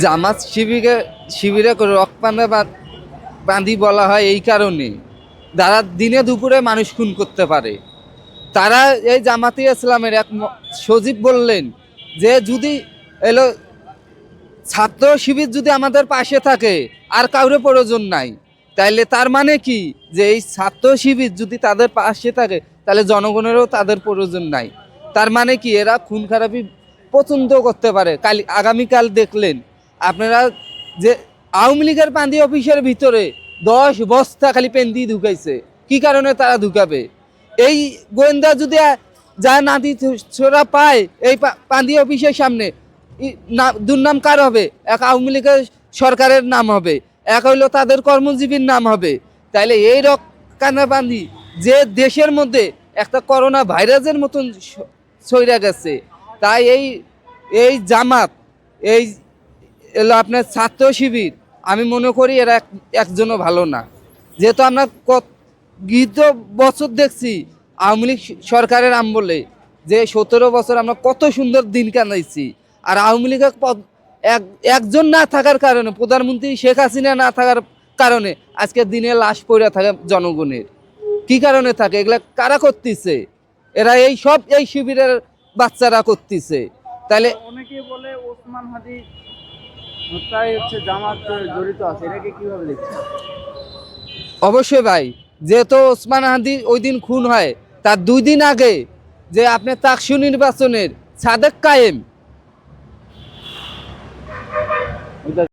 জামাত শিবিরে রক্তপানে বাঁধি বলা হয় এই কারণে, যারা দিনে দুপুরে মানুষ খুন করতে পারে। তারা এই জামাতি ইসলামের এক সজীব বললেন যে যদি এলো ছাত্র শিবির যদি আমাদের পাশে থাকে আর কাউরে প্রয়োজন নাই, তাইলে তার মানে কি যে এই ছাত্র শিবির যদি তাদের পাশে থাকে তাহলে জনগণেরও তাদের প্রয়োজন নাই। তার মানে কি এরা খুন খারাপি পছন্দ করতে পারে। আগামীকাল দেখলেন আপনারা যে আওয়ামী লীগের পান্দি অফিসের ভিতরে 10 বস্তা খালি পেন্দি ঢুকাইছে। কি কারণে তারা ঢুকাবে? এই গোয়েন্দা যদি যা নাতি ছোড়া পায় এই পান্দি অফিসের সামনে, দুর্নাম কার হবে? এক আওয়ামী লীগের সরকারের নাম হবে, এক হইলো তাদের কর্মজীবীর নাম হবে। তাইলে এই রক্তকানাবান্দি যে দেশের মধ্যে একটা করোনা ভাইরাসের মতন ছড়িয়ে গেছে, তাই এই জামাত, এই এলো আপনার ছাত্র শিবির, আমি মনে করি এরা একজনও ভালো না। যেহেতু আমরা গত বছর দেখছি আওয়ামী লীগ সরকারের আমলে যে 17 বছর আমরা কত সুন্দর দিন কাটাইছি, আর আওয়ামী লীগের একজন না থাকার কারণে, প্রধানমন্ত্রী শেখ হাসিনা না থাকার কারণে আজকে দিনে লাশ পড়ে থাকে জনগণের। কি কারণে থাকে? এগুলা কারা করতেছে? এরা এই শিবিরের বাচ্চারা করতেছে। তাহলে অনেকে বলে ওসমান হাদি হত্যায় জামাত জড়িত আছে, এটাকে কিভাবে দেখছেন? অবশ্যই ভাই, যেহেতু ওসমান হাদি ওই দিন খুন হয়, তার 2 দিন আগে যে আপনার চাকসু নির্বাচনের সাদেক কায়েম